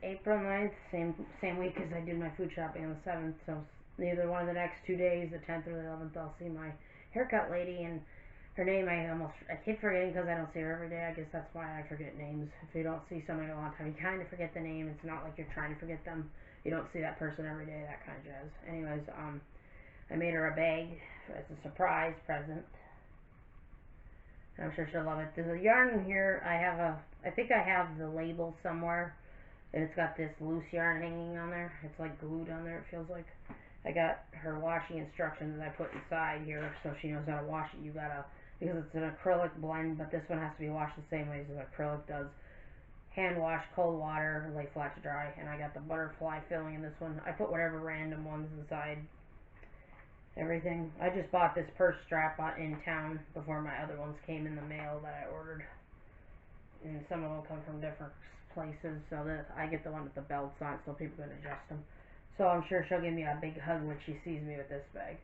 April 9th, same week as I did my food shopping on the 7th, so either one of the next 2 days, the 10th or the 11th, I'll see my haircut lady, and her name I keep forgetting because I don't see her every day. I guess that's why I forget names. If you don't see somebody a long time, you kind of forget the name. It's not like you're trying to forget them. You don't see that person every day, that kind of jazz. Anyways, I made her a bag as a surprise present. I'm sure she'll love it. There's a yarn in here. I think I have the label somewhere, and it's got this loose yarn hanging on there. It's like glued on there, it feels like. I got her washing instructions that I put inside here, so she knows how to wash it. Because it's an acrylic blend, but this one has to be washed the same way as acrylic does. Hand wash, cold water, lay flat to dry, and I got the butterfly filling in this one. I put whatever random ones inside. Everything. I just bought this purse strap in town before my other ones came in the mail that I ordered. And some of them come from different places, so that I get the one with the belts on it so people can adjust them. So I'm sure she'll give me a big hug when she sees me with this bag.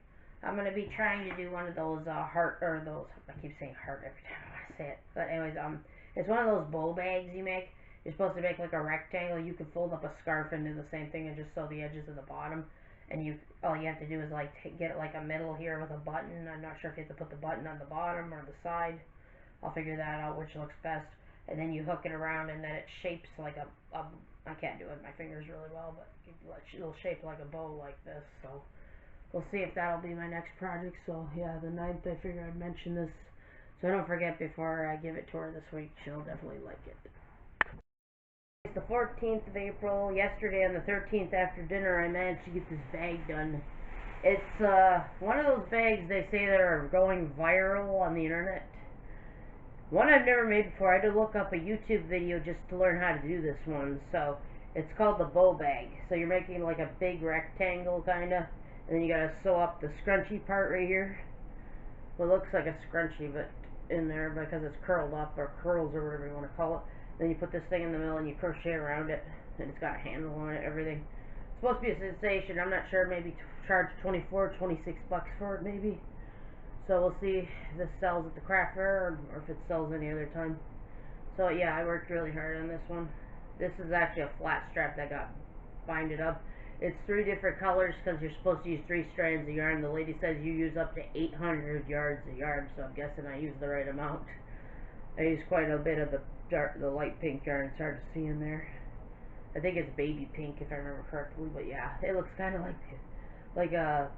I'm going to be trying to do one of those I keep saying heart every time I say it. But anyways, it's one of those bow bags you make. You're supposed to make like a rectangle. You could fold up a scarf and do the same thing and just sew the edges of the bottom. And all you have to do is like get it like a middle here with a button. I'm not sure if you have to put the button on the bottom or the side. I'll figure that out, which looks best. And then you hook it around, and then it shapes like I can't do it with my fingers really well, but it'll shape like a bow like this. So we'll see if that'll be my next project. So yeah, the 9th I figure I'd mention this, so I don't forget before I give it to her this week. She'll definitely like it. It's the 14th of April. Yesterday on the 13th after dinner, I managed to get this bag done. It's one of those bags they say that are going viral on the internet. One I've never made before. I had to look up a YouTube video just to learn how to do this one. So it's called the bow bag. So you're making like a big rectangle kinda, and then you gotta sew up the scrunchy part right here. Well, it looks like a scrunchie, but in there because it's curled up, or curls, or whatever you want to call it. Then you put this thing in the middle and you crochet around it, and it's got a handle on it, everything. It's supposed to be a sensation. I'm not sure. Maybe charge 24, 26 bucks for it, maybe. So we'll see if this sells at the craft fair or if it sells any other time. So yeah, I worked really hard on this one. This is actually a flat strap that got binded up. It's 3 different colors because you're supposed to use 3 strands of yarn. The lady says you use up to 800 yards of yarn, so I'm guessing I used the right amount. I used quite a bit of the light pink yarn. It's hard to see in there. I think it's baby pink if I remember correctly, but yeah, it looks kind of like a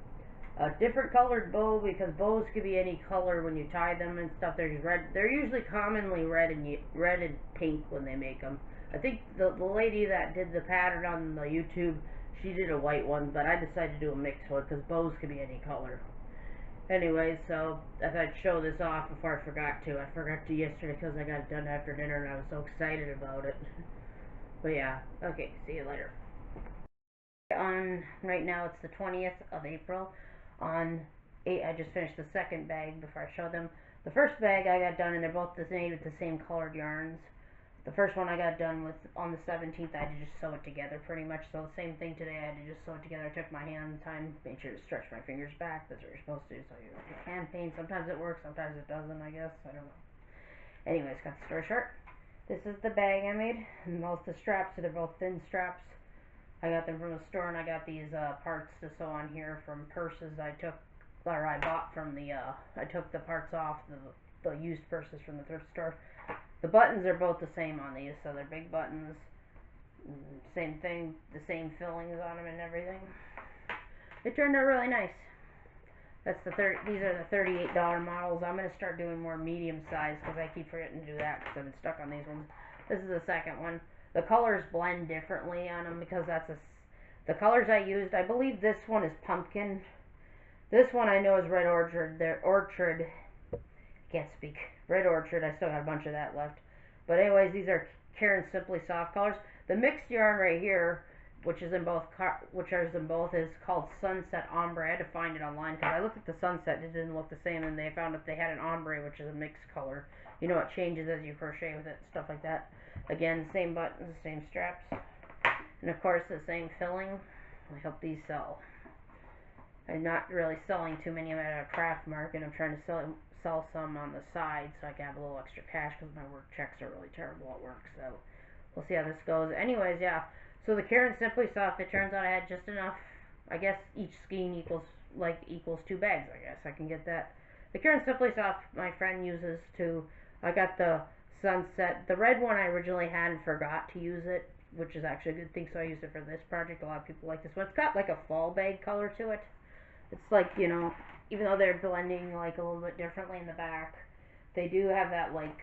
different colored bow, because bows could be any color when you tie them and stuff. They're red. They're usually commonly red and pink when they make them. I think the lady that did the pattern on the YouTube, she did a white one, but I decided to do a mixed one because bows could be any color. Anyways, so I thought I'd show this off before I forgot to. I forgot to yesterday because I got it done after dinner and I was so excited about it. But yeah, okay, see you later. Right now it's the 20th of April. I just finished the second bag before I show them. The first bag I got done, and they're both made with the same colored yarns. The first one I got done with on the 17th. I had to just sew it together pretty much. So the same thing today. I had to just sew it together. I took my hand time, made sure to stretch my fingers back. That's what you're supposed to do. So you hand paint. Sometimes it works, sometimes it doesn't. I guess I don't know. Anyways, cut the story short. This is the bag I made. And both the straps, so they're both thin straps. I got them from the store, and I got these parts to sew on here from purses I bought from the, I took the parts off the used purses from the thrift store. The buttons are both the same on these, so they're big buttons. Same thing, the same fillings on them and everything. It turned out really nice. These are the $38 models. I'm going to start doing more medium size because I keep forgetting to do that because I've been stuck on these ones. This is the second one. The colors blend differently on them because the colors I used. I believe this one is pumpkin. This one I know is red orchard. Can't speak. Red orchard. I still got a bunch of that left. But anyways, these are Caron Simply Soft colors. The mixed yarn right here, which is in both, is called Sunset Ombre. I had to find it online because I looked at the Sunset. It didn't look the same, and they found that they had an ombre, which is a mixed color. You know, it changes as you crochet with it, stuff like that. Again, same buttons, same straps, and of course the same filling. I hope these sell. I'm not really selling too many. I'm at a craft market. I'm trying to sell some on the side so I can have a little extra cash because my work checks are really terrible at work. So we'll see how this goes. Anyways, yeah. So the Karen Simply Soft, it turns out I had just enough. I guess each skein equals 2 bags. I guess I can get that. The Karen Simply Soft my friend uses to. I got the Sunset. The red one I originally had and forgot to use it, which is actually a good thing. So I used it for this project. A lot of people like this one. It's got like a fall bag color to it. It's like, you know, even though they're blending like a little bit differently in the back, they do have that like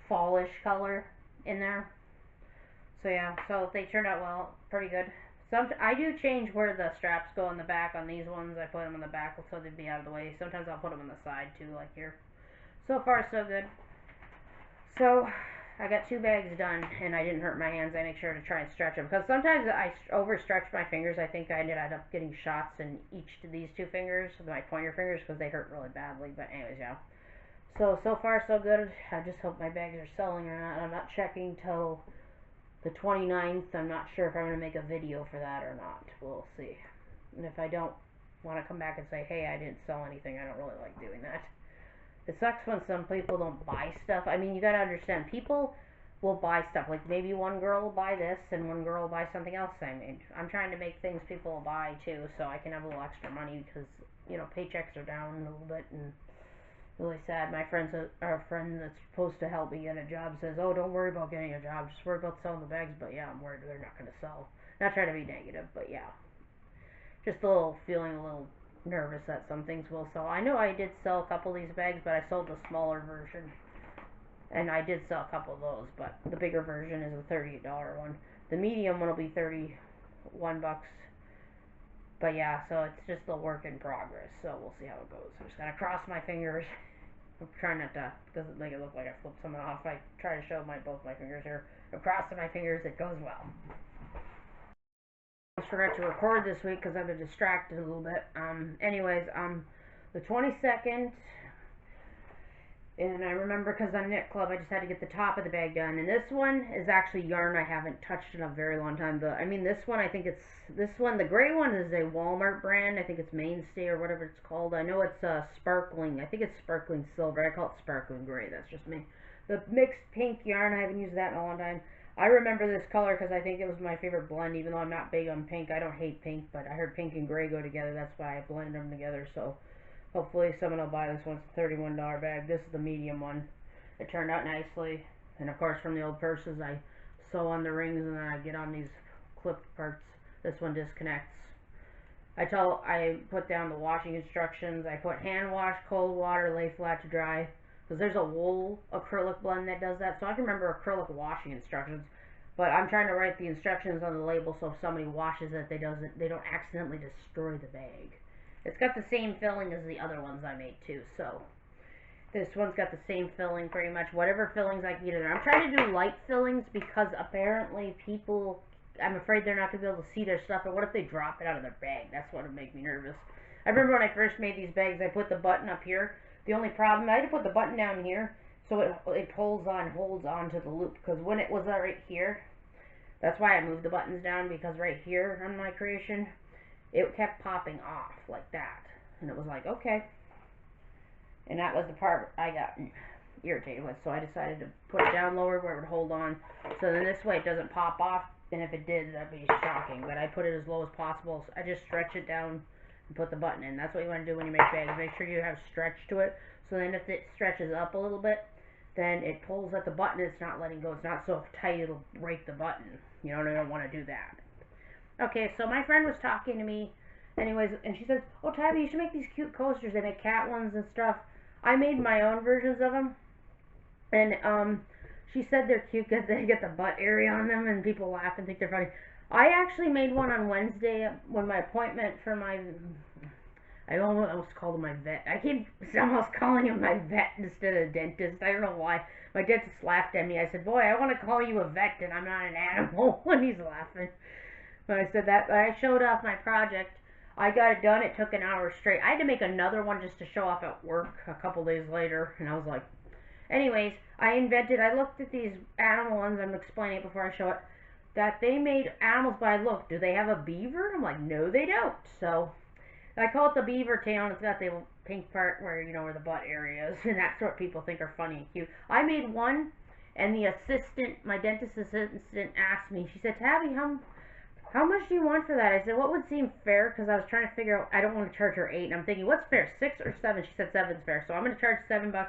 fallish color in there. So yeah, so they turned out well, pretty good. I do change where the straps go in the back on these ones. I put them in the back so they'd be out of the way. Sometimes I'll put them on the side too, like here. So far, so good. So I got 2 bags done, and I didn't hurt my hands. I make sure to try and stretch them, because sometimes I overstretch my fingers. I think I ended up getting shots in each of these 2 fingers, my pointer fingers, because they hurt really badly. But anyways, yeah. So far, so good. I just hope my bags are selling or not. I'm not checking till the 29th. I'm not sure if I'm going to make a video for that or not. We'll see. And if I don't want to come back and say, hey, I didn't sell anything, I don't really like doing that. It sucks when some people don't buy stuff. I mean, you gotta understand, people will buy stuff. Like, maybe one girl will buy this, and one girl will buy something else I made. I'm trying to make things people will buy, too, so I can have a little extra money, because, you know, paychecks are down a little bit, and really sad. My friend that's supposed to help me get a job says, oh, don't worry about getting a job, just worry about selling the bags. But yeah, I'm worried they're not going to sell. Not trying to be negative, but yeah, just feeling a little nervous that some things will sell. I know I did sell a couple of these bags, but I sold the smaller version, and I did sell a couple of those, but the bigger version is a $38 one. The medium one will be $31. But yeah, so it's just a work in progress, so we'll see how it goes. I'm just gonna cross my fingers. I'm trying not to, doesn't make it look like I flipped someone off. I try to show both my fingers here. I'm crossing my fingers, it goes well. I forgot to record this week because I've been distracted a little bit. Anyways, the 22nd, and I remember because I'm Knit Club, I just had to get the top of the bag done. And this one is actually yarn I haven't touched in a very long time. This one, I think the gray one is a Walmart brand. I think it's Mainstay or whatever it's called. I know it's sparkling. I think it's sparkling silver. I call it sparkling gray. That's just me. The mixed pink yarn, I haven't used that in a long time. I remember this color because I think it was my favorite blend, even though I'm not big on pink. I don't hate pink, but I heard pink and gray go together. That's why I blended them together. So hopefully someone will buy this one. It's a $31 bag. This is the medium one. It turned out nicely. And of course, from the old purses, I sew on the rings and then I get on these clipped parts. This one disconnects. I put down the washing instructions. I put hand wash, cold water, lay flat to dry. Because there's a wool acrylic blend that does that. So I can remember acrylic washing instructions. But I'm trying to write the instructions on the label so if somebody washes it, they don't accidentally destroy the bag. It's got the same filling as the other ones I made too. So this one's got the same filling pretty much. Whatever fillings I can get in there. I'm trying to do light fillings because apparently people, I'm afraid they're not going to be able to see their stuff. And what if they drop it out of their bag? That's what would make me nervous. I remember when I first made these bags, I put the button up here. The only problem, I had to put the button down here so it holds on to the loop. Because when it was right here, that's why I moved the buttons down, because right here on my creation, it kept popping off like that. And it was like, okay. And that was the part I got irritated with. So I decided to put it down lower where it would hold on. So then this way it doesn't pop off. And if it did, that'd be shocking. But I put it as low as possible. So I just stretch it down and put the button in. That's what you want to do when you make bags. Make sure you have stretch to it. So then if it stretches up a little bit, then it pulls at the button. It's not letting go. It's not so tight it'll break the button. You know, you don't want to do that. Okay, so my friend was talking to me, anyways, and she says, oh, Tabby, you should make these cute coasters. They make cat ones and stuff. I made my own versions of them, and she said they're cute because they get the butt area on them, and people laugh and think they're funny. I actually made one on Wednesday when my appointment for my, I almost called him my vet. I keep almost calling him my vet instead of dentist. I don't know why. My dentist laughed at me. I said, boy, I want to call you a vet and I'm not an animal. And he's laughing. When I said that, but I showed off my project. I got it done. It took an hour straight. I had to make another one just to show off at work a couple days later. And I was like, anyways, I looked at these animal ones. I'm explaining it before I show it. That they made animals, but I looked, do they have a beaver? I'm like, no, they don't. So I call it the beaver tail, and it's got the pink part where, you know, where the butt area is, and that's what people think are funny and cute. I made one, And the assistant, my dentist assistant, asked me. She said, "Tabby, how much do you want for that?" I said, "What would seem fair?" Because I was trying to figure out. I don't want to charge her $8, and I'm thinking, what's fair, 6 or 7? She said 7's fair, so I'm going to charge $7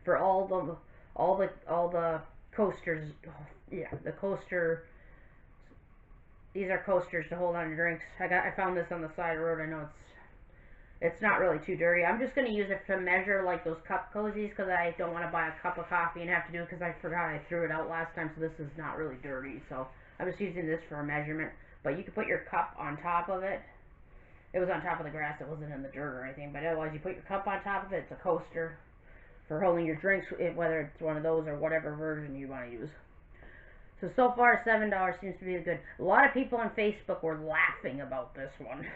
for all the coasters. Yeah, the coaster. These are coasters to hold on to drinks. I found this on the side of the road. I know it's not really too dirty. I'm just going to use it to measure like those cup cozies because I don't want to buy a cup of coffee and have to do it because I forgot I threw it out last time, so this is not really dirty. So I'm just using this for a measurement. But you can put your cup on top of it. It was on top of the grass. It wasn't in the dirt or anything. But otherwise, you put your cup on top of it. It's a coaster for holding your drinks, whether it's one of those or whatever version you want to use. So far, $7 seems to be good. A lot of people on Facebook were laughing about this one.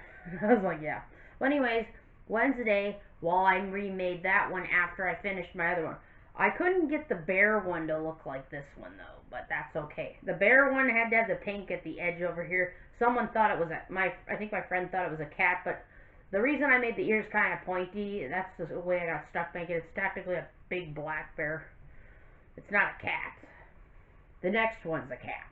I was like, yeah. Well, anyways, Wednesday, while I remade that one after I finished my other one, I couldn't get the bear one to look like this one, though, but that's okay. The bear one had to have the pink at the edge over here. Someone thought it was I think my friend thought it was a cat, but the reason I made the ears kind of pointy, that's the way I got stuck making it. It's technically a big black bear. It's not a cat. The next one's a cat.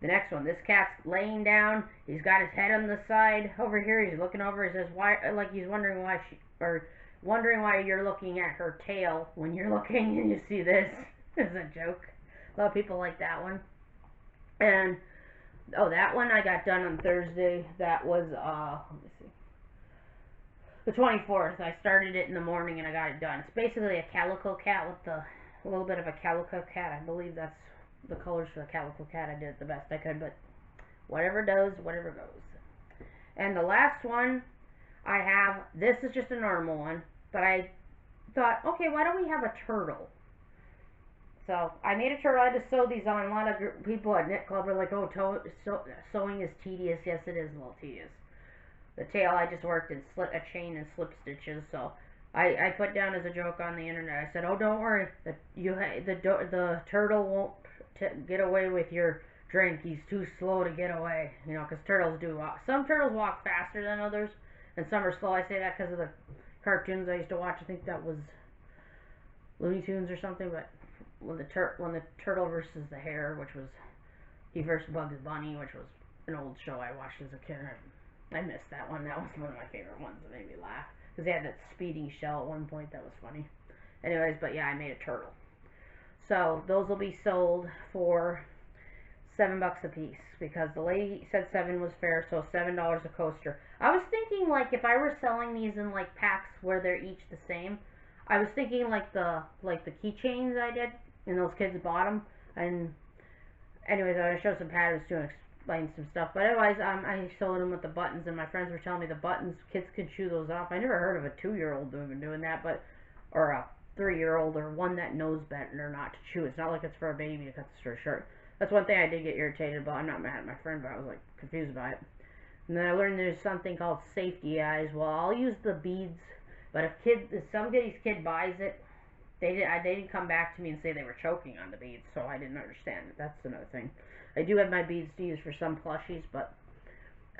The next one, this cat's laying down. He's got his head on the side over here. He's looking over. He says, "Why?" Like he's wondering why you're looking at her tail when you're looking and you see this. It's a joke. A lot of people like that one. And that one I got done on Thursday. That was let me see, the 24th. I started it in the morning and I got it done. It's basically a calico cat with a little bit of a calico cat. I believe that's the colors for the calico cat. I did it the best I could, but whatever does, whatever goes. And the last one I have, this is just a normal one, but I thought, okay, why don't we have a turtle? So I made a turtle. I just sewed these on. A lot of people at Knit Club are like, oh, sewing is tedious. Yes, it is a little tedious. The tail I just worked in a chain and slip stitches, so I put down as a joke on the internet. I said, oh, don't worry, the turtle won't get away with your drink. He's too slow to get away, you know, because turtles do walk. Some turtles walk faster than others, and some are slow. I say that because of the cartoons I used to watch. I think that was Looney Tunes or something. But when the turtle versus the hare, which was he versus Bugs Bunny, which was an old show I watched as a kid. I missed that one. That was one of my favorite ones. That made me laugh because they had that speeding shell at one point. That was funny. Anyways, but yeah, I made a turtle. So those will be sold for $7 a piece because the lady said 7 was fair, so $7 a coaster. I was thinking like if I were selling these in like packs where they're each the same, I was thinking like the keychains I did and those kids bought them. And anyways, I showed some patterns too and explained some stuff. But otherwise, I sold them with the buttons, and my friends were telling me the buttons, kids could chew those off. I never heard of a 2-year-old even doing that, but or a 3-year-old or one that knows better not to chew. It's not like it's for a baby to cut the story short. That's one thing I did get irritated about. I'm not mad at my friend, but I was like confused by it. And then I learned there's something called safety eyes. Well, I'll use the beads, but if somebody's kid buys it, they didn't come back to me and say they were choking on the beads, so I didn't understand it. That's another thing. I do have my beads to use for some plushies, but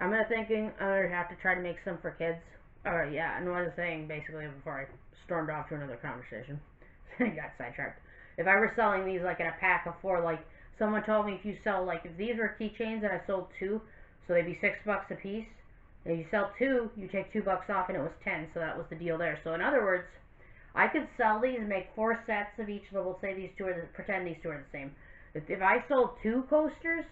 I'm thinking I'm gonna have to try to make some for kids. Alright, yeah, and what I was saying basically before I stormed off to another conversation. I got sidetracked. If I were selling these like in a pack of 4, like someone told me if you sell like if these were keychains and I sold 2, so they'd be $6 a piece. And if you sell 2, you take $2 off, and it was 10. So that was the deal there. So in other words, I could sell these and make 4 sets of each. So we'll say these two are pretend these two are the same. If I sold 2 coasters,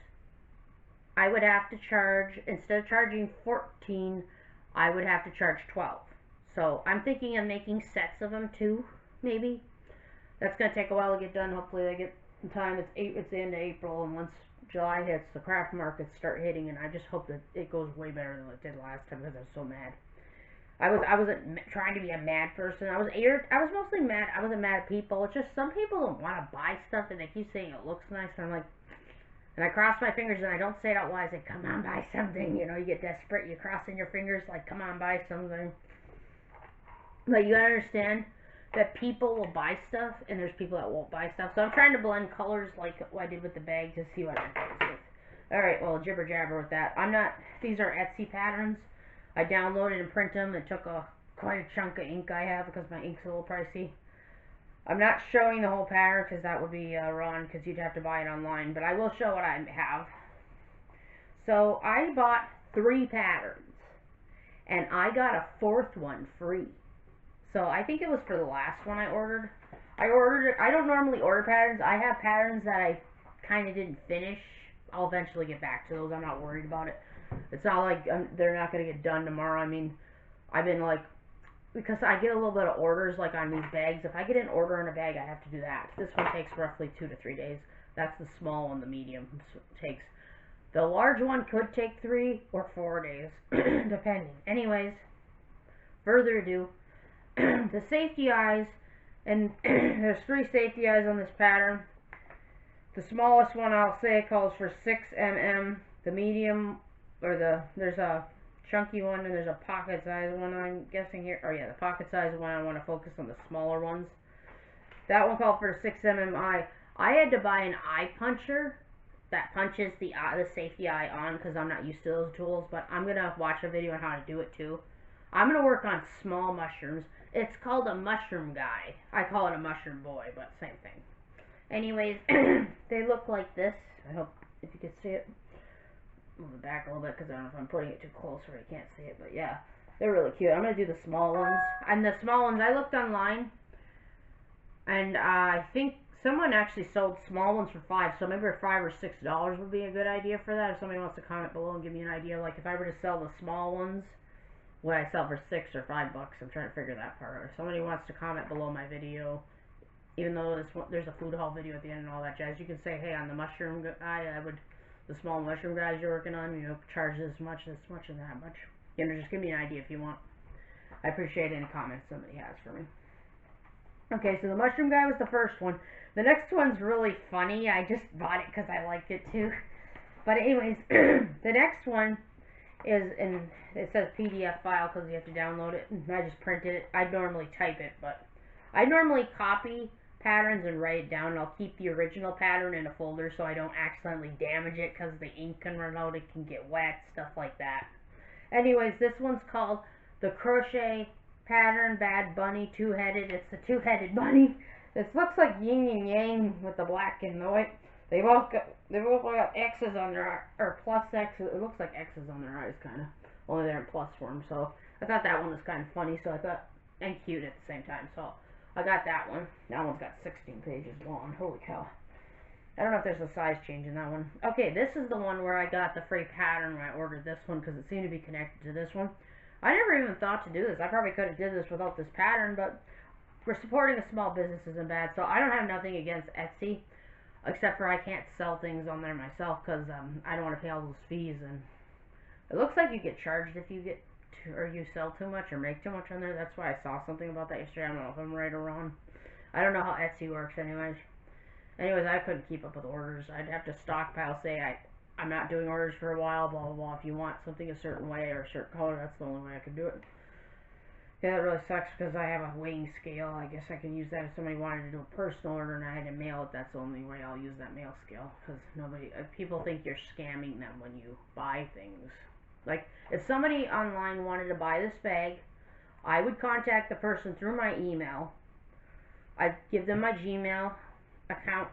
I would have to charge, instead of charging 14, I would have to charge 12. So I'm thinking of making sets of them too, maybe. That's gonna take a while to get done. Hopefully I get in time. It's the end of April, and once July hits, the craft markets start hitting, and I just hope that it goes way better than it did last time because I was so mad. I wasn't trying to be a mad person. I was mostly mad. I wasn't mad at people. It's just some people don't want to buy stuff, and they keep saying it looks nice, and I'm like, and I cross my fingers, and I don't say it out loud. I say, come on, buy something. You know, you get desperate. You're crossing your fingers like, come on, buy something. But you gotta understand that people will buy stuff, and there's people that won't buy stuff. So I'm trying to blend colors like what I did with the bag to see what I can with. Alright, well, jibber jabber with that. These are Etsy patterns. I downloaded and print them. It took quite a chunk of ink I have because my ink's a little pricey. I'm not showing the whole pattern because that would be wrong because you'd have to buy it online, but I will show what I have. So I bought 3 patterns, and I got a 4th one free. So I think it was for the last one I ordered. I don't normally order patterns. I have patterns that I kind of didn't finish. I'll eventually get back to those. I'm not worried about it. It's not like they're not going to get done tomorrow. I mean, I've been like, because I get a little bit of orders like on these bags. If I get an order on a bag, I have to do that. This one takes roughly 2 to 3 days. That's the small one. The medium takes. The large one could take 3 or 4 days, depending. Anyways, further ado, the safety eyes, and there's 3 safety eyes on this pattern. The smallest one, I'll say, calls for 6 mm. The medium, or there's a chunky one and there's a pocket size one, I'm guessing here. Oh yeah, the pocket size one. I want to focus on the smaller ones. That one called for a 6 mm eye. I had to buy an eye puncher that punches the safety eye on because I'm not used to those tools, but I'm gonna watch a video on how to do it too. I'm gonna work on small mushrooms. It's called a mushroom guy. I call it a mushroom boy, but same thing. Anyways, they look like this. I hope if you can see it. Move it back a little bit because I don't know if I'm putting it too close where you can't see it, but yeah, they're really cute. I'm gonna do the small ones, and the small ones I looked online, and I think someone actually sold small ones for $5, so maybe $5 or $6 would be a good idea for that. If somebody wants to comment below and give me an idea, like if I were to sell the small ones, would I sell for $6 or $5? I'm trying to figure that part out. If somebody wants to comment below my video, even though there's a food haul video at the end and all that jazz, you can say, hey, on the mushroom guy, the small mushroom guys you're working on, charge this much, and that much. Just give me an idea if you want. I appreciate any comments somebody has for me. Okay, so the mushroom guy was the first one. The next one's really funny. I just bought it because I liked it too. But anyways, the next one is, it says PDF file because you have to download it. I just printed it. I normally type it, but I normally copy patterns and write it down. I'll keep the original pattern in a folder so I don't accidentally damage it because the ink can run out, it can get wet, stuff like that. Anyways, this one's called the Crochet Pattern Bad Bunny Two-Headed. It's the two-headed bunny. This looks like yin and yang with the black and the white. They've both got X's on their, or plus X's. It looks like X's on their eyes, kind of. Only they're in plus form. So I thought that one was kind of funny. So I thought, and cute at the same time. So I got that one. That one's got 16 pages long. Holy cow. I don't know if there's a size change in that one. Okay, this is the one where I got the free pattern when I ordered this one because it seemed to be connected to this one. I never even thought to do this. I probably could have did this without this pattern, but we're supporting a small business isn't bad. So I don't have nothing against Etsy, except for I can't sell things on there myself because I don't want to pay all those fees. And it looks like you get charged if you get or you sell too much or make too much on there. That's why I saw something about that yesterday. I don't know if I'm right or wrong. I don't know how Etsy works anyways. Anyways, I couldn't keep up with orders. I'd have to stockpile, say I'm not doing orders for a while, blah, blah, blah. If you want something a certain way or a certain color, that's the only way I could do it. Yeah, that really sucks because I have a weighing scale. I guess I can use that if somebody wanted to do a personal order and I had to mail it. That's the only way I'll use that mail scale because people think you're scamming them when you buy things. Like, if somebody online wanted to buy this bag, I would contact the person through my email. I'd give them my Gmail account.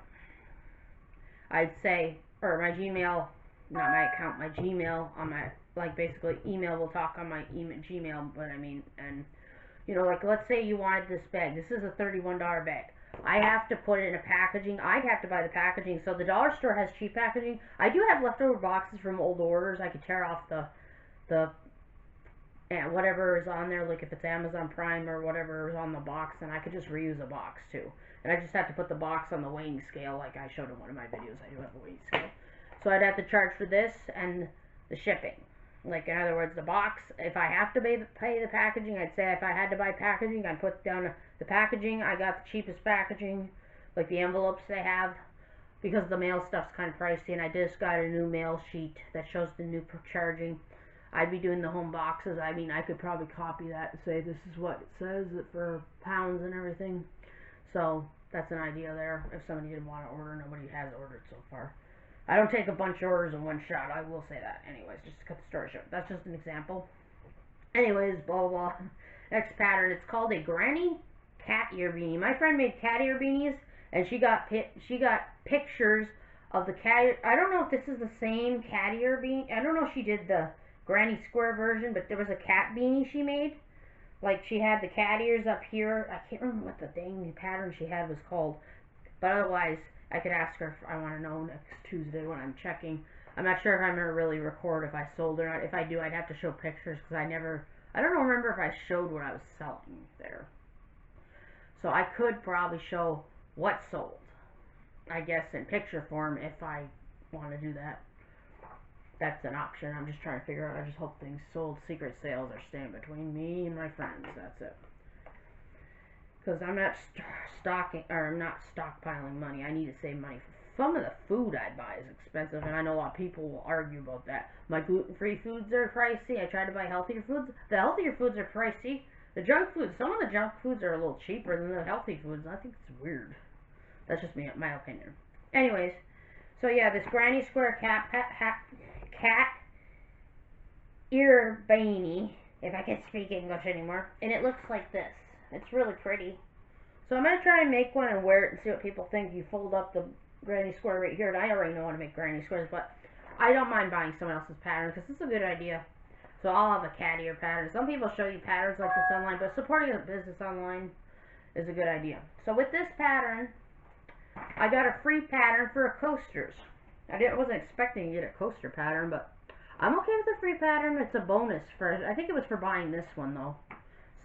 I'd say, or my Gmail, not my account, my Gmail on my, like, basically email will talk on my Gmail, but I mean, and, like, let's say you wanted this bag. This is a $31 bag. I have to put it in a packaging. I'd have to buy the packaging. So the dollar store has cheap packaging. I do have leftover boxes from old orders. I could tear off the whatever is on there, like if it's Amazon Prime or whatever is on the box, and I could just reuse a box too. And I just have to put the box on the weighing scale, like I showed in one of my videos. I do have a weighing scale. So I'd have to charge for this and the shipping. Like, in other words, the box, if I have to pay the packaging, I'd say if I had to buy packaging, I'd put down the packaging. I got the cheapest packaging, like the envelopes they have, because the mail stuff's kind of pricey, and I just got a new mail sheet that shows the new charging. I'd be doing the home boxes. I mean, I could probably copy that and say this is what it says for pounds and everything. So that's an idea there. If somebody didn't want to order, nobody has ordered so far. I don't take a bunch of orders in one shot. I will say that. Anyways, just to cut the story short. That's just an example. Anyways, blah, blah, blah. Next pattern. It's called a granny cat ear beanie. My friend made cat ear beanies, and she got pictures of the cat. I don't know if this is the same cat ear beanie. I don't know if she did the granny square version, but there was a cat beanie she made. Like, she had the cat ears up here. I can't remember what the dang pattern she had was called. But otherwise, I could ask her if I want to know next Tuesday when I'm checking. I'm not sure if I'm going to really record if I sold or not. If I do, I'd have to show pictures because I don't remember if I showed what I was selling there. So I could probably show what sold, I guess, in picture form if I want to do that. That's an option. I'm just trying to figure out. I just hope things sold. Secret sales are staying between me and my friends. That's it. Because I'm not I'm not stockpiling money. I need to save money. Some of the food I buy is expensive, and I know a lot of people will argue about that. My gluten-free foods are pricey. I try to buy healthier foods. The healthier foods are pricey. The junk foods, some of the junk foods are a little cheaper than the healthy foods. I think it's weird. That's just my opinion. Anyways, so yeah, this granny square cat ear beanie, if I can speak English anymore, and it looks like this. It's really pretty. So I'm going to try and make one and wear it and see what people think. You fold up the granny square right here, and I already know how to make granny squares, but I don't mind buying someone else's pattern because this is a good idea. So I'll have a cat ear pattern. Some people show you patterns like this online, but supporting a business online is a good idea. So with this pattern, I got a free pattern for coasters. I wasn't expecting to get a coaster pattern, but I'm okay with the free pattern. It's a bonus for, I think it was for buying this one though.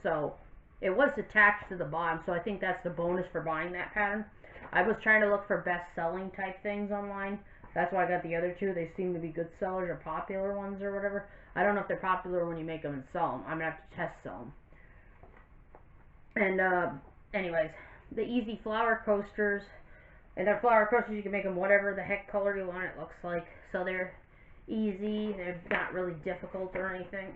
So it was attached to the bottom, so I think that's the bonus for buying that pattern. I was trying to look for best-selling type things online. That's why I got the other two. They seem to be good sellers or popular ones or whatever. I don't know if they're popular when you make them and sell them. I'm going to have to test sell them. And, anyways, the easy flower coasters. And they're flower coasters, you can make them whatever the heck color you want it looks like. So they're easy. They're not really difficult or anything.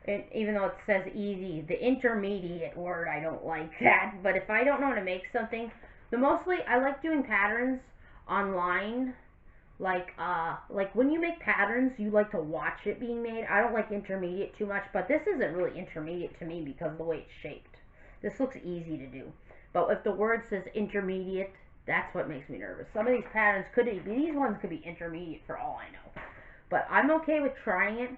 And even though it says easy, the intermediate word, I don't like that. But if I don't know how to make something, I like doing patterns online. Like when you make patterns, you like to watch it being made. I don't like intermediate too much, but this isn't really intermediate to me because of the way it's shaped. This looks easy to do. But if the word says intermediate, that's what makes me nervous. Some of these patterns these ones could be intermediate for all I know. But I'm okay with trying it.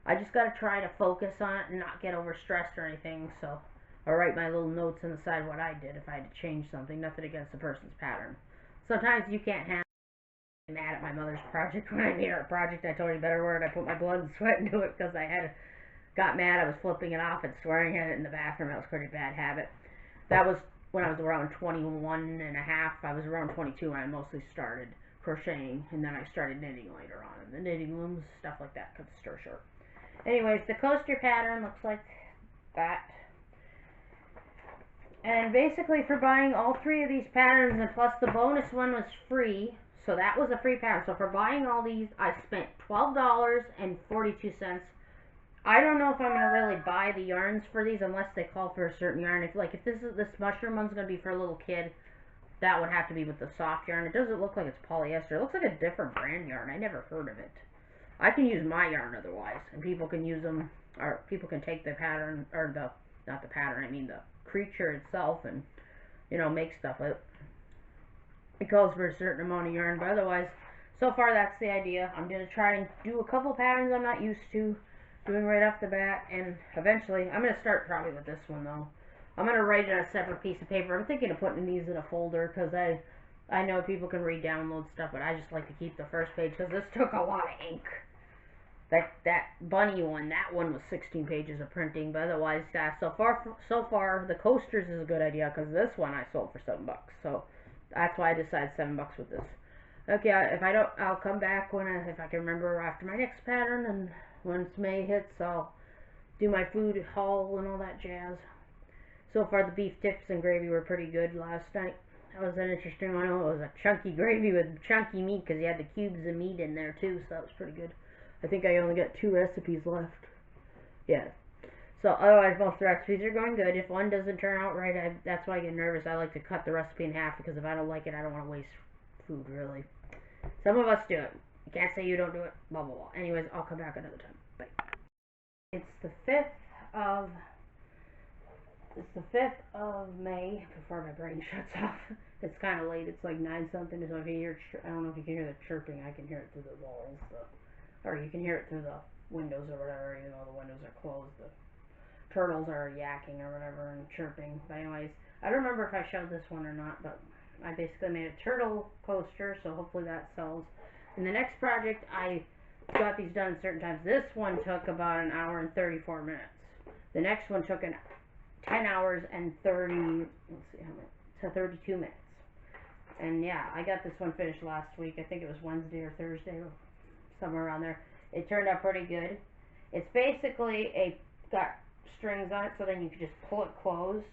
I just got to try to focus on it and not get overstressed or anything. So I'll write my little notes on the side what I did if I had to change something. Nothing against the person's pattern. Sometimes you can't have mad at my mother's project. When I made her project, I told you a better word. I put my blood and sweat into it because I got mad. I was flipping it off and swearing at it in the bathroom. That was a pretty bad habit. That was when I was around 21 and a half. I was around 22 when I mostly started crocheting, and then I started knitting later on. And the knitting looms, stuff like that, cut the story short. Anyways, the coaster pattern looks like that. And basically for buying all three of these patterns, and plus the bonus one was free, so that was a free pattern. So for buying all these, I spent $12.42. I don't know if I'm gonna really buy the yarns for these unless they call for a certain yarn. If this mushroom one's gonna be for a little kid, that would have to be with the soft yarn. It doesn't look like it's polyester. It looks like a different brand yarn. I never heard of it. I can use my yarn otherwise, and people can use them, or people can take the pattern, or not the pattern, I mean the creature itself, and, you know, make stuff. It calls for a certain amount of yarn, but otherwise, so far that's the idea. I'm going to try and do a couple patterns I'm not used to doing right off the bat, and eventually, I'm going to start probably with this one though. I'm going to write it on a separate piece of paper. I'm thinking of putting these in a folder, because I know people can re-download stuff, but I just like to keep the first page, because this took a lot of ink. That bunny one, that one was 16 pages of printing, but otherwise, so far, the coasters is a good idea, because this one I sold for $7, so that's why I decided $7 with this. Okay, I'll come back if I can remember after my next pattern, and once May hits, I'll do my food haul and all that jazz. So far, the beef tips and gravy were pretty good last night. That was an interesting one. It was a chunky gravy with chunky meat, because you had the cubes of meat in there too, so that was pretty good. I think I only got 2 recipes left. Yeah. So otherwise, most of the recipes are going good. If one doesn't turn out right, that's why I get nervous. I like to cut the recipe in half, because if I don't like it, I don't want to waste food, really. Some of us do it. You can't say you don't do it, blah, blah, blah. Anyways, I'll come back another time. Bye. It's the 5th of It's the 5th of May, before my brain shuts off. It's kind of late, it's like 9 something, so if you hear, I don't know if you can hear the chirping, I can hear it through the walls, or you can hear it through the windows or whatever, even though the windows are closed. The turtles are yakking or whatever and chirping. But anyways, I don't remember if I showed this one or not, but I basically made a turtle coaster, so hopefully that sells. And the next project, I got these done at certain times. This one took about an hour and 34 minutes. The next one took 10 hours and 32 minutes. And yeah, I got this one finished last week. I think it was Wednesday or Thursday, or somewhere around there. It turned out pretty good. It's basically got strings on it, so then you can just pull it closed.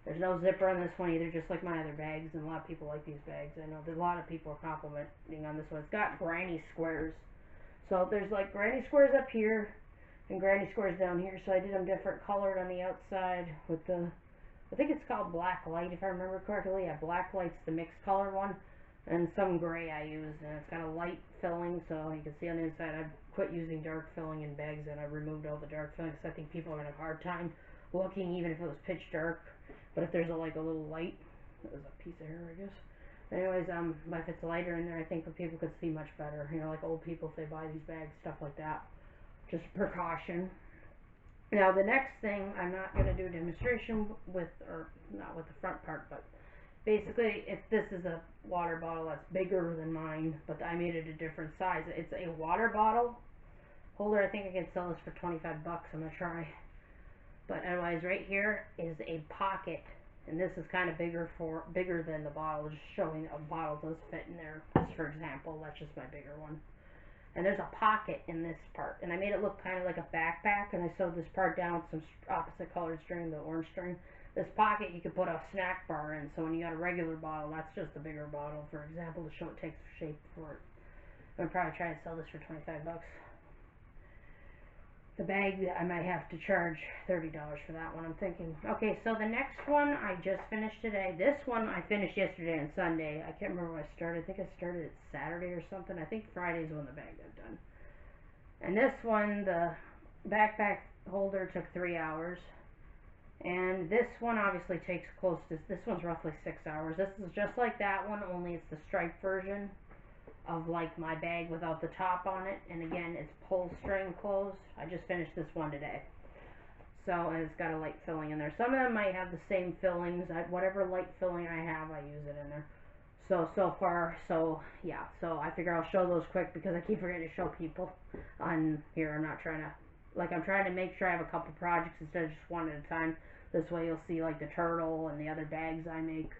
There's no zipper on this one either, just like my other bags, and a lot of people like these bags. I know there's a lot of people are complimenting on this one. It's got granny squares. So there's like granny squares up here and granny squares down here. So I did them different colored on the outside with the, I think it's called black light if I remember correctly. Yeah, black light's the mixed color one, and some gray I used, and it's got a light filling, so you can see on the inside I quit using dark filling in bags, and I removed all the dark filling because I think people are going to have a hard time looking even if it was pitch dark. But if there's like a little light, that was a piece of hair, I guess. Anyways, but if it's lighter in there, I think people could see much better. You know, like old people, if they buy these bags, stuff like that. Just precaution. Now, the next thing, I'm not going to do a demonstration with, or not with the front part, but basically, if this is a water bottle that's bigger than mine, but I made it a different size. It's a water bottle holder. I think I can sell this for 25 bucks. I'm going to try. But otherwise, right here is a pocket, and this is kind of bigger than the bottle, just showing a bottle does fit in there. Just for example, that's just my bigger one. And there's a pocket in this part, and I made it look kind of like a backpack, and I sewed this part down with some opposite colored string, the orange string. This pocket you could put a snack bar in, so when you got a regular bottle, that's just a bigger bottle, for example, to show it takes shape for it. I'm probably trying to sell this for 25 bucks. The bag, I might have to charge $30 for that one, I'm thinking. Okay, so the next one I just finished today. This one I finished yesterday and Sunday. I can't remember when I started. I think I started it Saturday or something. I think Friday's when the bag got done. And this one, the backpack holder, took 3 hours. And this one obviously takes close to, this one's roughly 6 hours. This is just like that one, only it's the striped version of like my bag without the top on it, and again it's pull string closed. I just finished this one today, so, and it's got a light filling in there. Some of them might have the same fillings. Whatever light filling I have, I use it in there. So far, so yeah, so I figure I'll show those quick because I keep forgetting to show people on here. I'm not trying to, like, I'm trying to make sure I have a couple projects instead of just one at a time. This way you'll see like the turtle and the other bags I make.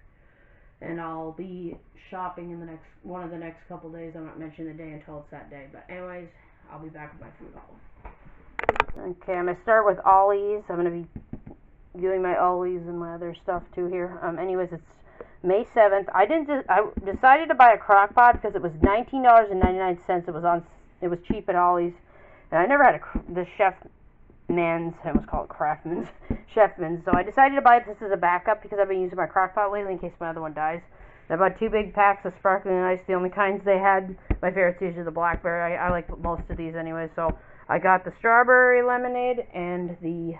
And I'll be shopping in one of the next couple days. I'm not mentioning the day until it's that day. But anyways, I'll be back with my food haul. Okay, I'm going to start with ollies. I'm going to be doing my ollies and my other stuff too here. Anyways, it's May 7th. I decided to buy a crock pot because it was $19.99. It was cheap at Ollie's. And I never had the Chefman's, I almost call it Craftman's, Chefman's. So I decided to buy this as a backup because I've been using my crock pot lately in case my other one dies. And I bought 2 big packs of sparkling ice, the only kinds they had. My favorite's usually the blackberry. I like most of these anyway. So I got the strawberry lemonade and the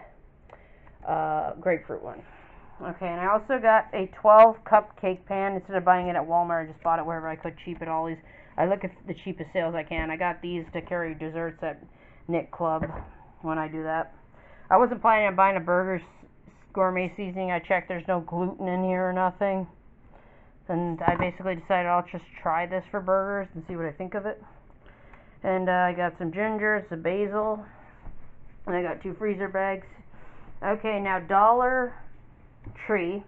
grapefruit one. Okay, and I also got a 12-cup cake pan. Instead of buying it at Walmart, I just bought it wherever I could, cheap at Ollie's. I look at the cheapest sales I can. I got these to carry desserts at Knit Club when I do that. I wasn't planning on buying a burger gourmet seasoning. I checked, there's no gluten in here or nothing. And I basically decided I'll just try this for burgers and see what I think of it. And I got some ginger, some basil, and I got 2 freezer bags. Okay, now Dollar Tree.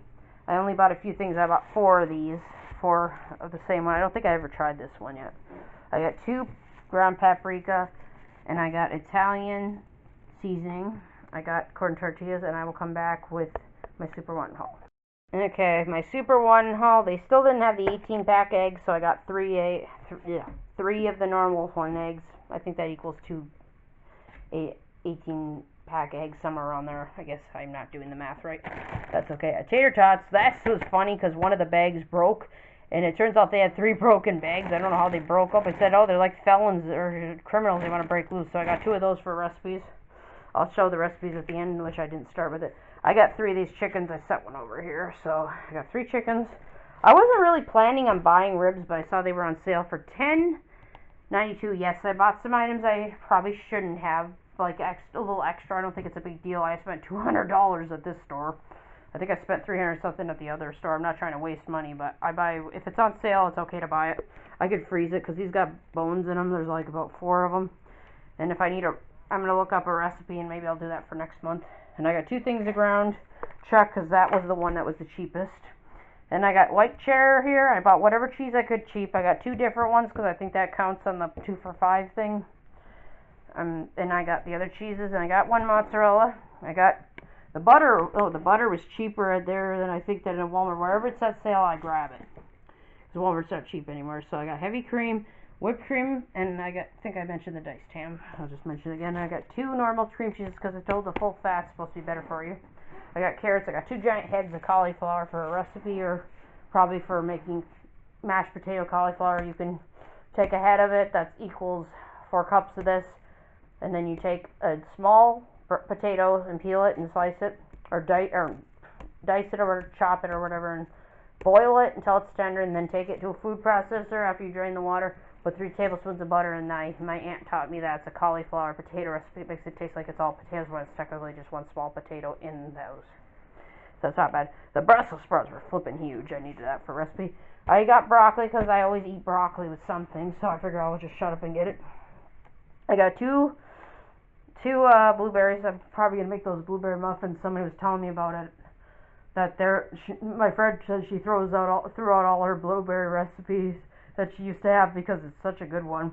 I only bought a few things. I bought 4 of these, 4 of the same one. I don't think I ever tried this one yet. I got 2 ground paprika, and I got Italian seasoning. I got corn tortillas, and I will come back with my Super One haul. Okay, my Super One haul. They still didn't have the 18-pack eggs, so I got 3 of the normal 1 eggs. I think that equals 2 18-pack eggs, somewhere around there. I guess I'm not doing the math right. That's okay. Tater tots. That was funny because one of the bags broke, and it turns out they had 3 broken bags. I don't know how they broke up. I said, oh, they're like felons or criminals. They want to break loose. So I got 2 of those for recipes. I'll show the recipes at the end, which I didn't start with it. I got 3 of these chickens. I set one over here, so I got 3 chickens. I wasn't really planning on buying ribs, but I saw they were on sale for $10.92. Yes, I bought some items I probably shouldn't have, like a little extra. I don't think it's a big deal. I spent $200 at this store. I think I spent $300 something at the other store. I'm not trying to waste money, but I buy, if it's on sale, it's okay to buy it. I could freeze it because these got bones in them. There's like about 4 of them. And if I need I'm going to look up a recipe and maybe I'll do that for next month. And I got 2 things of ground chuck because that was the one that was the cheapest. And I got white cheddar here. I bought whatever cheese I could cheap. I got 2 different ones because I think that counts on the 2 for $5 thing. And I got the other cheeses, and I got 1 mozzarella. I got the butter. Oh, the butter was cheaper there than I think that in Walmart. Wherever it's at sale, I grab it. Because Walmart's not cheap anymore. So I got heavy cream, whipped cream, and I think I mentioned the diced ham. I'll just mention it again. I got 2 normal cream cheeses because I told the full fat's supposed to be better for you. I got carrots. I got 2 giant heads of cauliflower for a recipe, or probably for making mashed potato cauliflower. You can take a head of it. That equals 4 cups of this. And then you take a small potato and peel it and slice it, or dice it, or chop it, or whatever, and boil it until it's tender, and then take it to a food processor after you drain the water. Put 3 tablespoons of butter, and my aunt taught me that. It's a cauliflower potato recipe. It makes it taste like it's all potatoes, when it's technically just 1 small potato in those. So it's not bad. The Brussels sprouts were flipping huge. I needed that for a recipe. I got broccoli because I always eat broccoli with something, so I figured I'll just shut up and get it. I got two blueberries. I'm probably gonna make those blueberry muffins. Somebody was telling me about it. That my friend says she threw out all her blueberry recipes that she used to have because it's such a good one.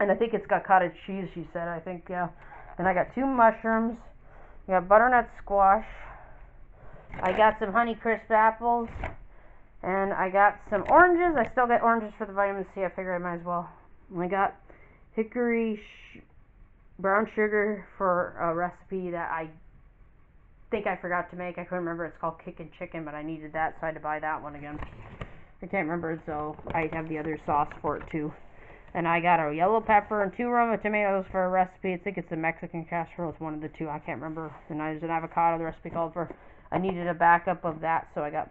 And I think it's got cottage cheese, she said. I think, yeah. And I got 2 mushrooms. I got butternut squash. I got some Honeycrisp apples. And I got some oranges. I still got oranges for the vitamin C. I figure I might as well. And I got hickory brown sugar for a recipe that I think I forgot to make. I couldn't remember. It's called Kickin' Chicken, but I needed that, so I had to buy that one again. I can't remember, so I have the other sauce for it too. And I got a yellow pepper and 2 Roma tomatoes for a recipe. I think it's a Mexican casserole. It's one of the 2. I can't remember. And there's an avocado the recipe called for. I needed a backup of that, so I got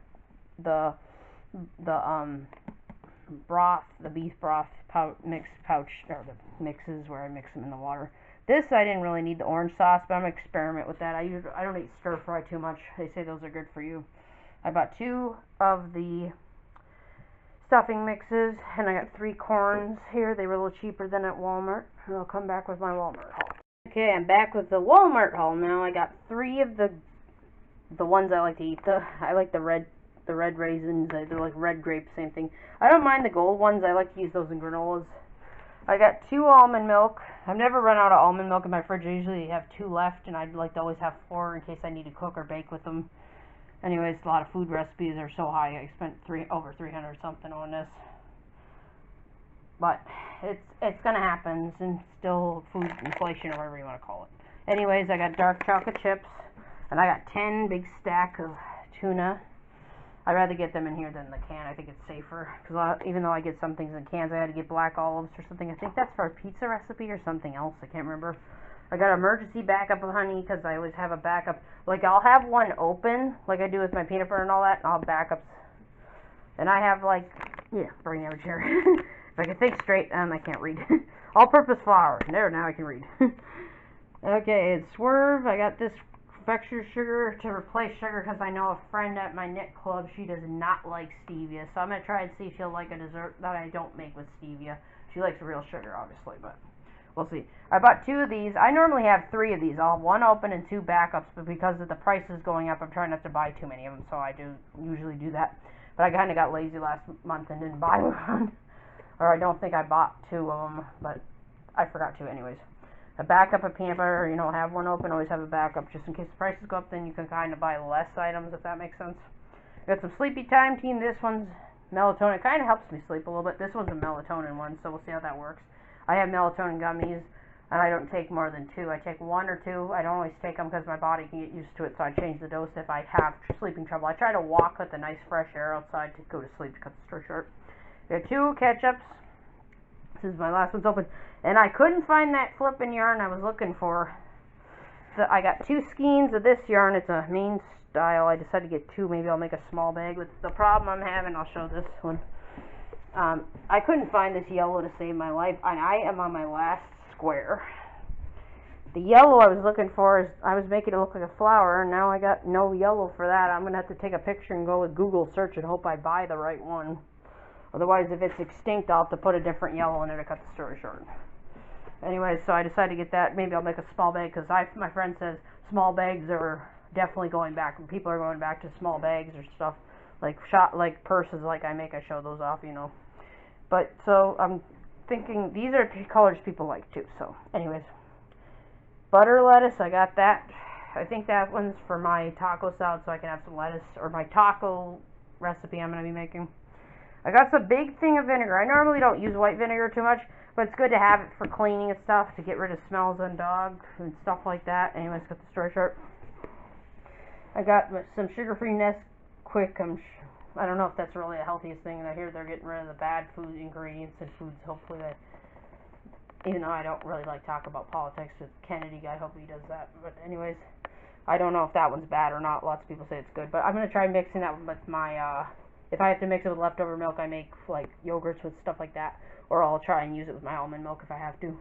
the broth, the beef broth pouch, or the mixes where I mix them in the water. This, I didn't really need the orange sauce, but I'm going to experiment with that. I don't eat stir fry too much. They say those are good for you. I bought 2 of the stuffing mixes, and I got 3 corns here. They were a little cheaper than at Walmart, and I'll come back with my Walmart haul. Okay, I'm back with the Walmart haul now. I got 3 of the ones I like to eat. I like the red raisins. They're like red grapes, same thing. I don't mind the gold ones. I like to use those in granolas. I got 2 almond milk. I've never run out of almond milk in my fridge. I usually have 2 left, and I'd like to always have 4 in case I need to cook or bake with them. Anyways, a lot of food recipes are so high. I spent over 300 something on this. But it's gonna happen, and still food inflation, or whatever you want to call it. Anyways, I got dark chocolate chips, and I got 10 big stack of tuna. I'd rather get them in here than the can. I think it's safer. Because even though I get some things in cans, I had to get black olives or something. I think that's for a pizza recipe or something else. I can't remember. I got an emergency backup of honey because I always have a backup. Like, I'll have one open, like I do with my peanut butter and all that, and I'll have backups. And I have, like, yeah, bring over here. If I can think straight, I can't read. All-purpose flour. There, now I can read. Okay, it's Swerve. I got this confectioner sugar to replace sugar because I know a friend at my knit club, she does not like stevia. So I'm going to try and see if she'll like a dessert that I don't make with stevia. She likes real sugar, obviously, but we'll see. I bought 2 of these. I normally have 3 of these. I'll have 1 open and 2 backups, but because of the prices going up, I'm trying not to buy too many of them, so I do usually do that. But I kind of got lazy last month and didn't buy one. Or I don't think I bought 2 of them, but I forgot to anyways. A backup of peanut butter, have one open, always have a backup, just in case the prices go up, then you can kind of buy less items, if that makes sense. Got some Sleepy Time Team. This one's melatonin. It kind of helps me sleep a little bit. This one's a melatonin one, so we'll see how that works. I have melatonin gummies, and I don't take more than 2. I take 1 or 2. I don't always take them because my body can get used to it, so I change the dose if I have sleeping trouble. I try to walk with the nice fresh air outside to go to sleep to cut the story short. Got 2 ketchups. This is my last one's open. And I couldn't find that flippin' yarn I was looking for. I got 2 skeins of this yarn. It's a main style. I decided to get 2. Maybe I'll make a small bag. With the problem I'm having, I'll show this one. I couldn't find this yellow to save my life, and I am on my last square. The yellow I was looking for is, I was making it look like a flower, and now I got no yellow for that. I'm going to have to take a picture and go with Google search and hope I buy the right one. Otherwise, if it's extinct, I'll have to put a different yellow in it to cut the story short. Anyway, so I decided to get that. Maybe I'll make a small bag, because my friend says small bags are definitely going back. People are going back to small bags or stuff, like purses like I make. I show those off, you know. But, so, I'm thinking, these are colors people like, too. So, anyways. Butter lettuce, I got that. I think that one's for my taco salad, so I can have some lettuce, or my taco recipe I'm going to be making. I got some big thing of vinegar. I normally don't use white vinegar too much, but it's good to have it for cleaning and stuff, to get rid of smells on dogs and stuff like that. Anyways, cut the story short. I got some sugar-free Nesquik. I don't know if that's really the healthiest thing, and I hear they're getting rid of the bad food ingredients in foods. Hopefully they... Even though I don't really like talk about politics with Kennedy, I hope he does that. But anyways, I don't know if that one's bad or not. Lots of people say it's good. But I'm going to try mixing that with my, if I have to mix it with leftover milk, I make, like, yogurts with stuff like that. Or I'll try and use it with my almond milk if I have to.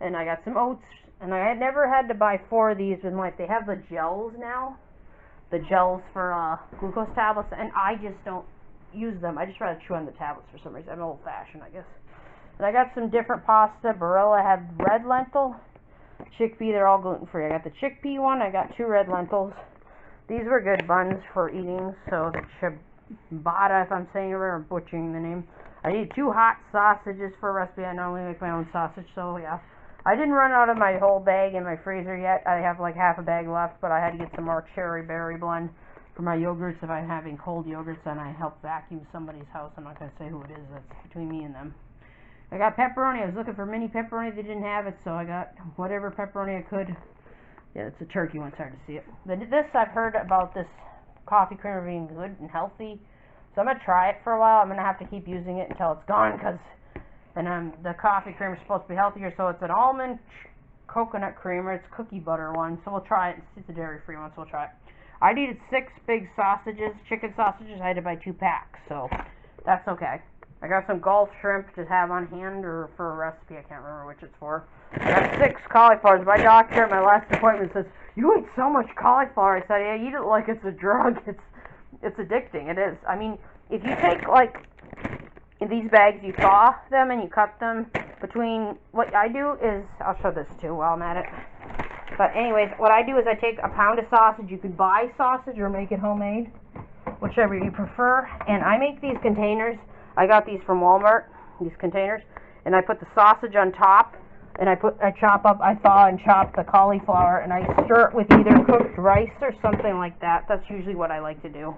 And I got some oats. And I had never had to buy 4 of these in life. They have the gels now. The gels for glucose tablets. And I just don't use them. I just rather chew on the tablets for some reason. I'm old-fashioned, I guess. And I got some different pasta. Barilla had red lentil, chickpea. They're all gluten-free. I got the chickpea one. I got 2 red lentils. These were good buns for eating. So the ciabatta, if I'm saying it right, or butchering the name. I need 2 hot sausages for a recipe. I normally make my own sausage, so yeah. I didn't run out of my whole bag in my freezer yet. I have like half a bag left, but I had to get some more cherry berry blend for my yogurts if I'm having cold yogurts, and I help vacuum somebody's house. I'm not going to say who it is. That's between me and them. I got pepperoni. I was looking for mini pepperoni. They didn't have it, so I got whatever pepperoni I could. Yeah, it's a turkey one. It's hard to see it. This, I've heard about this coffee creamer being good and healthy, so I'm going to try it for a while. I'm going to have to keep using it until it's gone, because the coffee creamer is supposed to be healthier, so it's an almond coconut creamer. It's cookie butter one, so we'll try it. It's a dairy-free one, so we'll try it. I needed 6 big sausages, chicken sausages. I had to buy 2 packs, so that's okay. I got some Gulf shrimp to have on hand, or for a recipe. I can't remember which it's for. I got 6 cauliflowers. My doctor at my last appointment says, "You eat so much cauliflower." I said, "Yeah, I eat it like it's a drug. It's addicting." It is. I mean, if you take, like, in these bags, you thaw them and you cut them between, what I do is, I'll show this too while I'm at it. But anyways, what I do is I take a pound of sausage. You could buy sausage or make it homemade, whichever you prefer. And I make these containers. I got these from Walmart, these containers, and I put the sausage on top, and I thaw and chop the cauliflower, and I stir it with either cooked rice or something like that. That's usually what I like to do.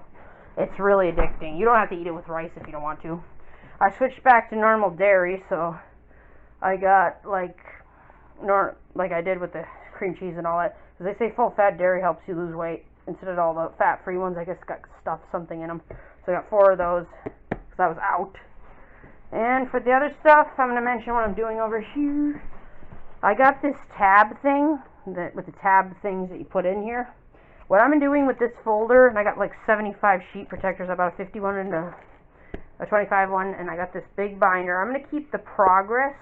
It's really addicting. You don't have to eat it with rice if you don't want to. I switched back to normal dairy, so I got like I did with the cream cheese and all that. Because they say full-fat dairy helps you lose weight instead of all the fat-free ones. I guess got something in them. So I got 4 of those. I was out. And for the other stuff, I'm going to mention what I'm doing over here. I got this tab thing, with the tab things that you put in here. What I'm doing with this folder, and I got like 75 sheet protectors. I bought a 50 one and a 25 one, and I got this big binder. I'm going to keep the progress.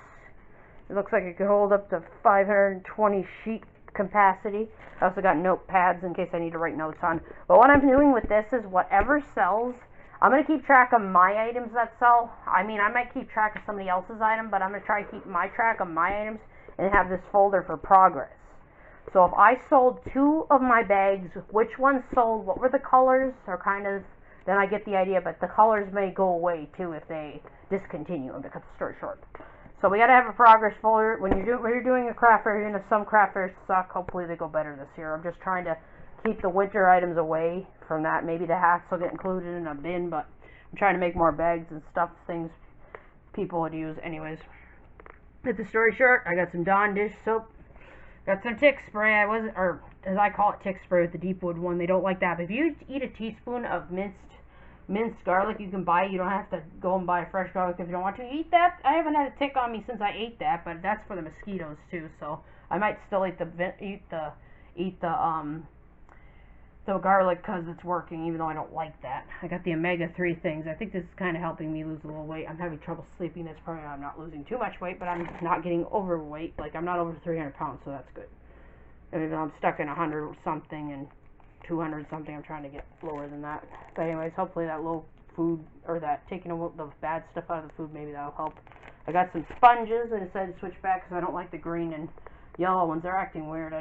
It looks like it could hold up to 520 sheet capacity. I also got notepads in case I need to write notes on. But what I'm doing with this is whatever sells, I'm going to keep track of my items that sell. I mean, I might keep track of somebody else's item, but I'm going to try to keep my track of my items and have this folder for progress. So if I sold 2 of my bags, which ones sold, what were the colors, or kind of, then I get the idea, but the colors may go away too if they discontinue them, to cut the story short. So we got to have a progress folder. When you're doing a craft fair, you're going to, some craft fairs suck. Hopefully they go better this year. I'm just trying to keep the winter items away from that. Maybe the hats will get included in a bin, but I'm trying to make more bags and stuff, things people would use. Anyways, cut the story short, I got some Dawn dish soap, got some tick spray. Or as I call it, tick spray with the deep wood one. They don't like that, but if you eat a teaspoon of minced garlic, you can buy it. You don't have to go and buy a fresh garlic if you don't want to eat that. I haven't had a tick on me since I ate that, but that's for the mosquitoes too, so I might still eat the eat the garlic because it's working, even though I don't like that. I got the omega-3 things. I think this is kind of helping me lose a little weight. I'm having trouble sleeping. That's probably why I'm not losing too much weight, but I'm not getting overweight. Like, I'm not over 300 pounds, so that's good. Even though I'm stuck in 100 something and 200 something, I'm trying to get lower than that. But anyways, hopefully that low food, or that taking the bad stuff out of the food, maybe that'll help. I got some sponges. I decided to switch back because I don't like the green and yellow ones. They're acting weird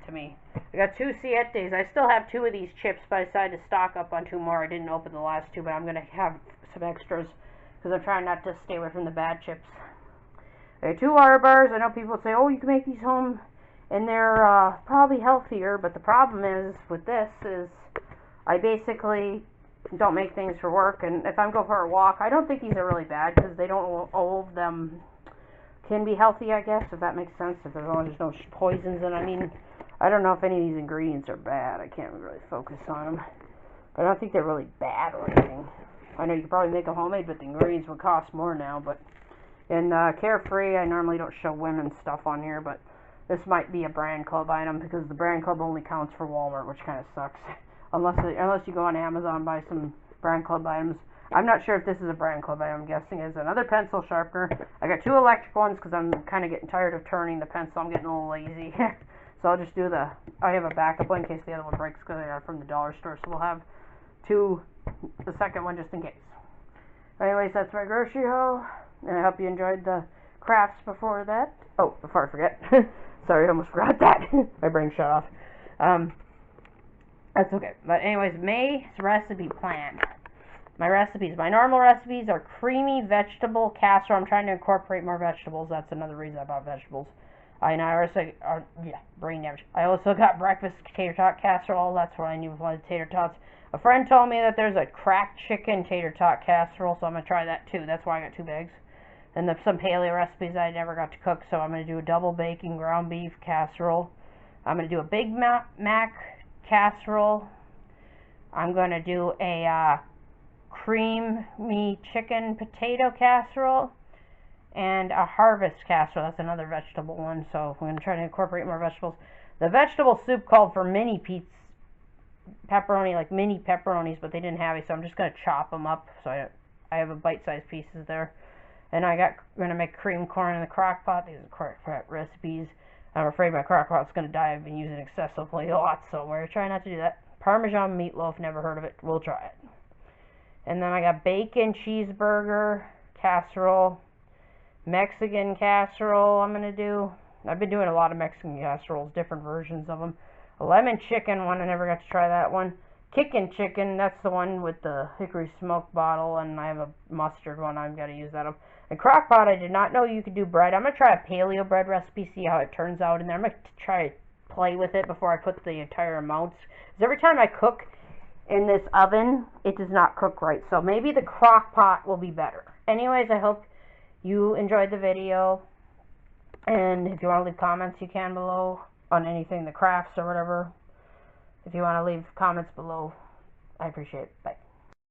to me. I got 2 Sietes. I still have 2 of these chips, but I decided to stock up on 2 more. I didn't open the last 2, but I'm going to have some extras because I'm trying not to stay away from the bad chips. I got 2 Lara bars. I know people say, oh, you can make these home, and they're probably healthier, but the problem is with this is I basically don't make things for work, and if I'm going for a walk, I don't think these are really bad because they don't, all of them can be healthy, I guess, if that makes sense, if there's no poisons in. I mean, I don't know if any of these ingredients are bad. I can't really focus on them, but I don't think they're really bad or anything. I know you could probably make them homemade, but the ingredients would cost more now. But in Carefree, I normally don't show women's stuff on here, but this might be a brand club item because the brand club only counts for Walmart, which kind of sucks. Unless you go on Amazon and buy some brand club items. I'm not sure if this is a brand club item. I'm guessing it's another pencil sharpener. I got 2 electric ones because I'm kind of getting tired of turning the pencil. I'm getting a little lazy. So I'll just do I have a backup one in case the other one breaks because they are from the dollar store. So we'll have 2, the second one just in case. Anyways, that's my grocery haul. And I hope you enjoyed the crafts before that. Oh, before I forget. Sorry, I almost forgot that. My brain shut off. That's okay. But anyways, May's recipe plan. My normal recipes are creamy vegetable casserole. I'm trying to incorporate more vegetables. That's another reason I bought vegetables. Brain damage. I also got breakfast tater tot casserole. That's what I need with my tater tots. A friend told me that there's a cracked chicken tater tot casserole, so I'm going to try that too. That's why I got 2 bags. And there's some paleo recipes I never got to cook, so I'm going to do a double bacon ground beef casserole. I'm going to do a Big Mac casserole. I'm going to do a creamy chicken potato casserole and a harvest casserole. That's another vegetable one, so I'm going to try to incorporate more vegetables. The vegetable soup called for mini pepperoni, like mini pepperonis, but they didn't have it, so I'm just going to chop them up so I have a bite-sized pieces there. And I'm going to make cream corn in the crock pot. These are crock pot recipes. I'm afraid my crock pot's going to die. I've been using it excessively a lot, so we're trying not to do that. Parmesan meatloaf, never heard of it. We'll try it. And then I got bacon cheeseburger casserole, Mexican casserole I'm going to do. I've been doing a lot of Mexican casseroles, different versions of them. A lemon chicken one, I never got to try that one. Kickin' chicken, that's the one with the hickory smoke bottle, and I have a mustard one. I've got to use that up. And crock pot, I did not know you could do bread. I'm going to try a paleo bread recipe, see how it turns out in there. I'm going to try to play with it before I put the entire amounts. Because every time I cook in this oven, it does not cook right. So maybe the crock pot will be better. Anyways, I hope you enjoyed the video. And if you want to leave comments, you can below on anything, the crafts or whatever. If you want to leave comments below, I appreciate it. Bye.